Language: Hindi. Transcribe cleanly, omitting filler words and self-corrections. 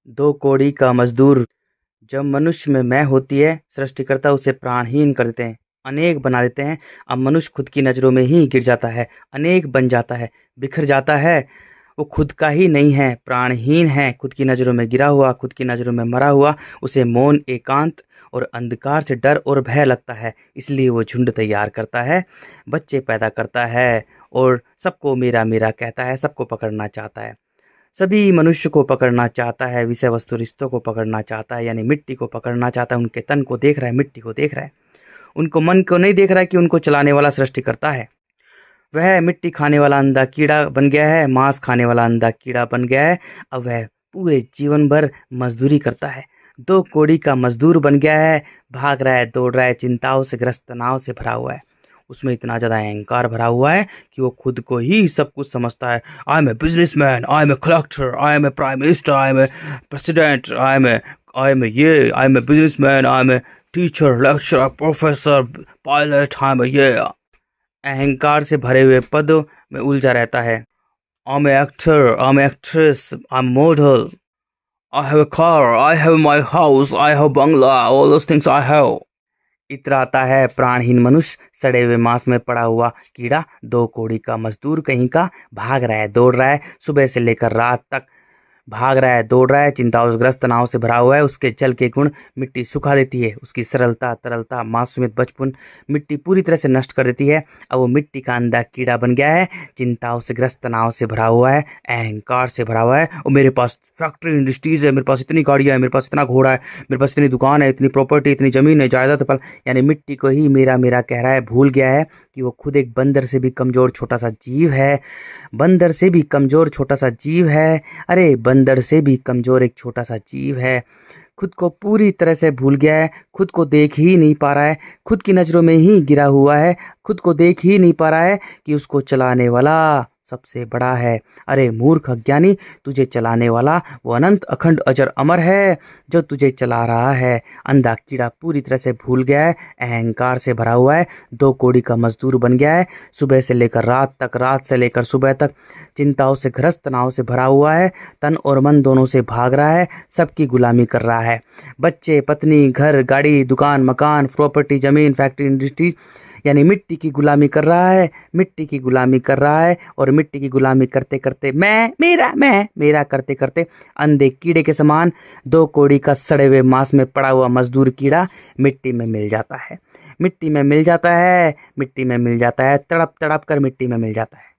दो कौड़ी का मजदूर। जब मनुष्य में मैं होती है, सृष्टिकर्ता उसे प्राणहीन कर देते हैं, अनेक बना देते हैं। अब मनुष्य खुद की नज़रों में ही गिर जाता है, अनेक बन जाता है, बिखर जाता है। वो खुद का ही नहीं है, प्राणहीन है, खुद की नज़रों में गिरा हुआ, खुद की नज़रों में मरा हुआ। उसे मौन, एकांत और अंधकार से डर और भय लगता है, इसलिए वो झुंड तैयार करता है, बच्चे पैदा करता है और सबको मेरा मेरा कहता है, सबको पकड़ना चाहता है। सभी मनुष्य को पकड़ना चाहता है, विषय वस्तु रिश्तों को पकड़ना चाहता है, यानी मिट्टी को पकड़ना चाहता है। उनके तन को देख रहा है, मिट्टी को देख रहा है, उनको मन को नहीं देख रहा है कि उनको चलाने वाला सृष्टिकर्ता है। वह मिट्टी खाने वाला अंधा कीड़ा बन गया है, मांस खाने वाला अंधा कीड़ा बन गया है। अब वह पूरे जीवन भर मजदूरी करता है, दो कौड़ी का मजदूर बन गया है, भाग रहा है, दौड़ रहा है, चिंताओं से ग्रस्त, तनाव से भरा हुआ है। उसमें इतना ज़्यादा अहंकार भरा हुआ है कि वो खुद को ही सब कुछ समझता है। I am a businessman, I am a collector, I am a prime minister, I am a president, I am a businessman, I am a teacher, lecturer, professor, pilot, I am a ये। अहंकार से भरे हुए पदों में उलझा रहता है। I am a actor, I am a actress, I am model, I have a car, I have my house, I have bungalow, all those things I have. इतराता है प्राणहीन मनुष्य, सड़े हुए मांस में पड़ा हुआ कीड़ा, दो कौड़ी का मजदूर कहीं का, भाग रहा है, दौड़ रहा है, सुबह से लेकर रात तक भाग रहा है, दौड़ रहा है, चिंताओं से ग्रस्त, तनाव से भरा हुआ है। उसके जल के गुण मिट्टी सुखा देती है, उसकी सरलता, तरलता, मासूमियत, बचपन मिट्टी पूरी तरह से नष्ट कर देती है। अब वो मिट्टी का अंधा कीड़ा बन गया है, चिंताओं से ग्रस्त, तनाव से भरा हुआ है, अहंकार से भरा हुआ है। और मेरे पास फैक्ट्री इंडस्ट्रीज है, मेरे पास इतनी गाड़ियां है, मेरे पास इतना घोड़ा है, मेरे पास इतनी दुकान है, इतनी प्रॉपर्टी, इतनी जमीन है, जायदाद पर। यानी मिट्टी को ही मेरा मेरा कह रहा है, भूल गया है कि वो खुद एक बंदर से भी कमजोर छोटा सा जीव है, बंदर से भी कमजोर छोटा सा जीव है। अरे बंदर से भी कमजोर एक छोटा सा जीव है। खुद को पूरी तरह से भूल गया है, खुद को देख ही नहीं पा रहा है, खुद की नज़रों में ही गिरा हुआ है, खुद को देख ही नहीं पा रहा है कि उसको चलाने वाला सबसे बड़ा है। अरे मूर्ख अज्ञानी, तुझे चलाने वाला वो अनंत अखंड अजर अमर है जो तुझे चला रहा है। अंधा कीड़ा पूरी तरह से भूल गया है, अहंकार से भरा हुआ है, दो कौड़ी का मजदूर बन गया है, सुबह से लेकर रात तक, रात से लेकर सुबह तक चिंताओं से ग्रस्त, तनाव से भरा हुआ है, तन और मन दोनों से भाग रहा है, सबकी गुलामी कर रहा है। बच्चे, पत्नी, घर, गाड़ी, दुकान, मकान, प्रॉपर्टी, जमीन, फैक्ट्री, इंडस्ट्री, यानी मिट्टी की गुलामी कर रहा है, मिट्टी की गुलामी कर रहा है। और मिट्टी की गुलामी करते करते मैं मेरा करते करते अंधे कीड़े के समान दो कौड़ी का सड़े हुए मांस में पड़ा हुआ मजदूर कीड़ा मिट्टी में मिल जाता है, मिट्टी में मिल जाता है, मिट्टी में मिल जाता है, तड़प तड़प कर मिट्टी में मिल जाता है।